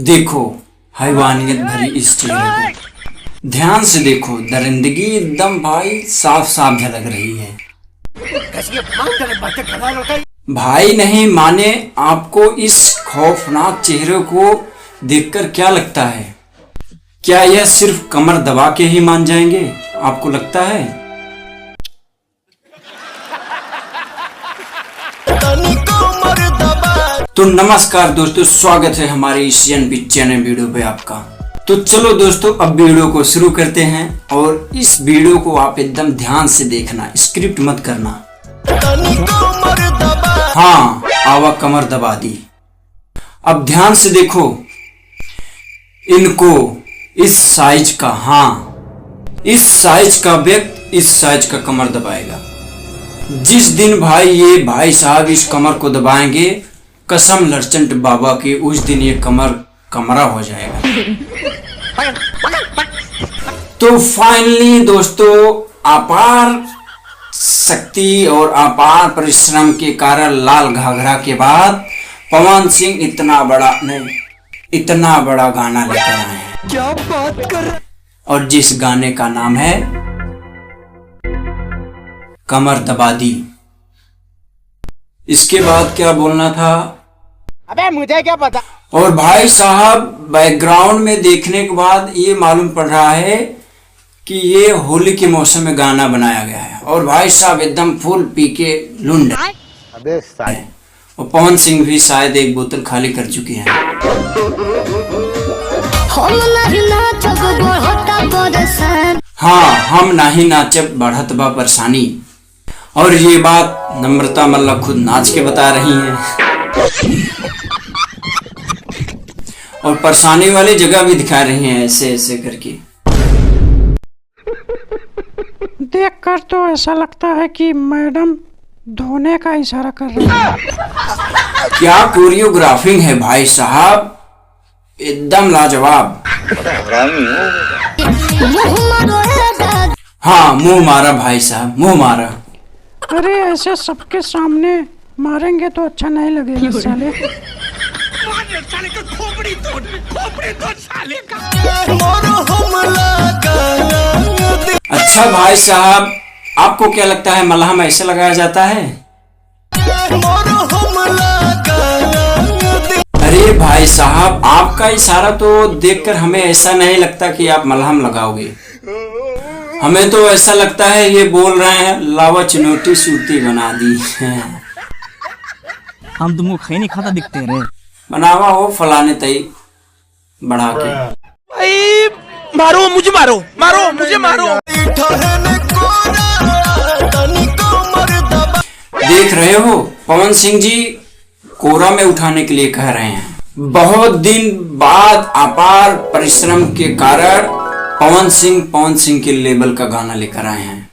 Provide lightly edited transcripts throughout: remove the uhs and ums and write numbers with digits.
देखो हैवानियत भरी इस चेहरे को, ध्यान से देखो, दरिंदगी एकदम भाई साफ साफ झलक रही है। भाई नहीं माने आपको इस खौफनाक चेहरे को देखकर क्या लगता है? क्या यह सिर्फ कमर दबा के ही मान जाएंगे? आपको लगता है? तो नमस्कार दोस्तों, स्वागत है हमारे एशियन बिच चैनल वीडियो पे आपका। तो चलो दोस्तों, अब वीडियो को शुरू करते हैं और इस वीडियो को आप एकदम ध्यान से देखना, स्क्रिप्ट मत करना। हाँ, आवा कमर दबा दी। अब ध्यान से देखो इनको, इस साइज का, हाँ इस साइज का व्यक्ति इस साइज का कमर दबाएगा। जिस दिन भाई ये भाई साहब इस कमर को दबाएंगे, कसम लड़चंट बाबा की, उस दिन ये कमर कमरा हो जाएगा। तो फाइनली दोस्तों, अपार शक्ति और अपार परिश्रम के कारण लाल घाघरा के बाद पवन सिंह इतना बड़ा गाना लेकर आए हैं। क्या बात कर रहे? और जिस गाने का नाम है कमर दबा दी। इसके बाद क्या बोलना था अबे मुझे क्या पता। और भाई साहब बैकग्राउंड में देखने के बाद ये मालूम पड़ रहा है कि ये होली के मौसम में गाना बनाया गया है। और भाई साहब एकदम फुल पी के लुंड अबे और पवन सिंह भी शायद एक बोतल खाली कर चुके हैं। हाँ, हम नहीं नाचब बढ़त बा परेशानी। और ये बात नम्रता मल्ला खुद नाच के बता रही हैं। और परेशानी वाली जगह भी दिखा रही हैं, ऐसे ऐसे करके। देखकर तो ऐसा लगता है कि मैडम धोने का इशारा कर रही है। क्या कोरियोग्राफिंग है भाई साहब, एकदम लाजवाब। हाँ, मुंह मारा भाई साहब, मुंह मारा। अरे ऐसे सबके सामने मारेंगे तो अच्छा नहीं लगेगा साले। अच्छा भाई साहब, आपको क्या लगता है मलहम ऐसे लगाया जाता है? अरे भाई साहब, आपका इशारा तो देखकर हमें ऐसा नहीं लगता कि आप मलहम लगाओगे। हमें तो ऐसा लगता है ये बोल रहे हैं लावा चुनौती सूती बना दी। हम तुमको खाई नहीं खाता दिखते रे। बनावा हो फलाने तई बढ़ा के। मारो मुझे, मारो मारो मुझे, मारो। देख रहे हो, पवन सिंह जी कोरा में उठाने के लिए कह रहे हैं। बहुत दिन बाद अपार परिश्रम के कारण पवन सिंह के लेवल का गाना लेकर आए हैं।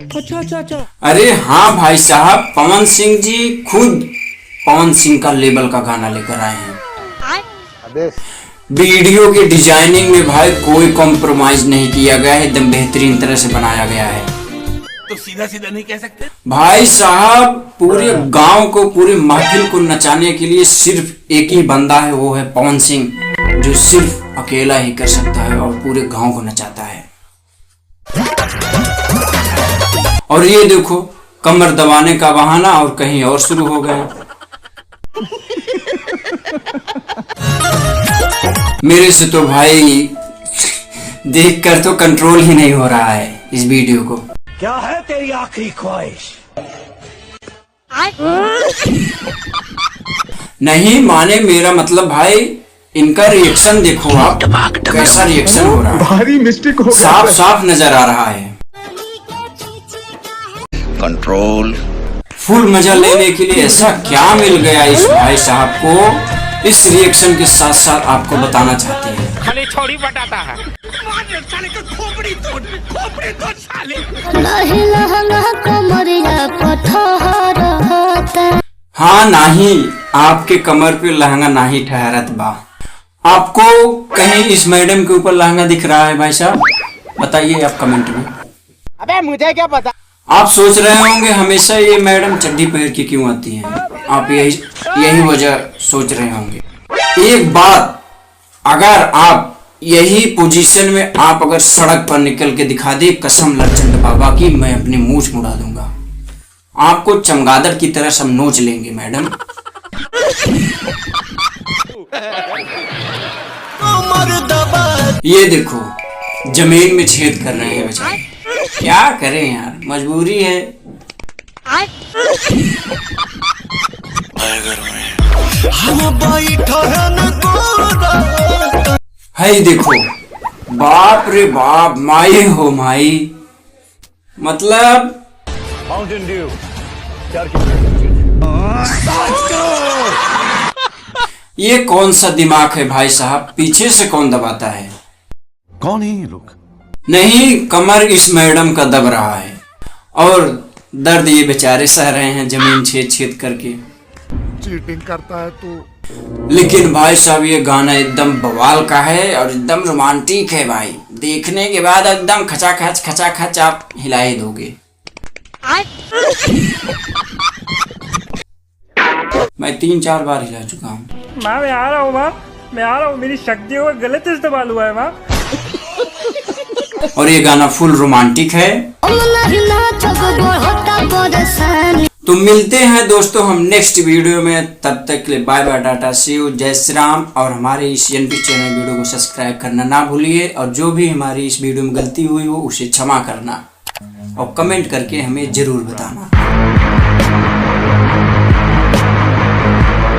अच्छा। अरे हाँ भाई साहब, पवन सिंह जी खुद पवन सिंह का लेवल का गाना लेकर आए हैं। वीडियो के डिजाइनिंग में भाई कोई कॉम्प्रोमाइज नहीं किया गया है, एकदम बेहतरीन तरह से बनाया गया है। तो सीधा नहीं कह सकते भाई साहब, पूरे गांव को, पूरे महफिल को नचाने के लिए सिर्फ एक ही बंदा है, वो है पवन सिंह, जो सिर्फ अकेला ही कर सकता है और पूरे गांव को नचाता है। और ये देखो, कमर दबाने का बहाना और कहीं और शुरू हो गया। मेरे से तो भाई देखकर तो कंट्रोल ही नहीं हो रहा है इस वीडियो को। क्या है तेरी आखिरी ख्वाहिश? नहीं माने, मेरा मतलब भाई इनका रिएक्शन देखो आप, कैसा रिएक्शन हो रहा है। भारी मिस्टेक हो, साफ साफ नजर आ रहा है। कंट्रोल। फुल मजा लेने के लिए ऐसा क्या मिल गया इस भाई साहब को, इस रिएक्शन के साथ साथ आपको बताना चाहते हैं। खाली छोड़ी बताता है। हाँ नहीं, आपके कमर पे लहंगा नहीं ठहरत बा। आपको कहीं इस मैडम के ऊपर लहंगा दिख रहा है भाई साहब? बताइए आप कमेंट में। अबे मुझे क्या पता। आप सोच रहे होंगे हमेशा ये मैडम चड्डी पहन के क्यों आती हैं। आप यही वजह सोच रहे होंगे। एक बात अगर आप यही पोजीशन में आप अगर सड़क पर निकल के दिखा दे, कसम लचंड बाबा की, मैं अपनी मूंछ मुड़ा दूंगा। आपको चमगादड़ की तरह सब नोच लेंगे मैडम। ये देखो जमीन में छेद कर रहे हैं बेचारे, क्या करें यार, मजबूरी है। है देखो, बाप रे बाप, माई हो माई, मतलब ये कौन सा दिमाग है भाई साहब, पीछे से कौन दबाता है? कौन है ये लोग? नहीं, कमर इस मैडम का दब रहा है और दर्द ये बेचारे सह रहे हैं जमीन छेद छेद करके। चीटिंग करता है तू। लेकिन भाई साहब ये गाना एकदम बवाल का है और एकदम रोमांटिक है भाई, देखने के बाद एकदम खचाखच आप हिला ही दोगे। मैं 3-4 बार हिला चुका हूँ। माँ मैं आ रहा हूँ, माँ मैं आ रहा हूँ, मेरी शक्तियों का गलत इस्तेमाल हुआ है माँ। और ये गाना फुल रोमांटिक है। तो मिलते हैं दोस्तों हम नेक्स्ट वीडियो में, तब तक के लिए bye bye, tata, see you, जय श्री राम। और हमारे इस एनपी चैनल वीडियो को सब्सक्राइब करना ना भूलिए, और जो भी हमारी इस वीडियो में गलती हुई हो उसे क्षमा करना और कमेंट करके हमें जरूर बताना।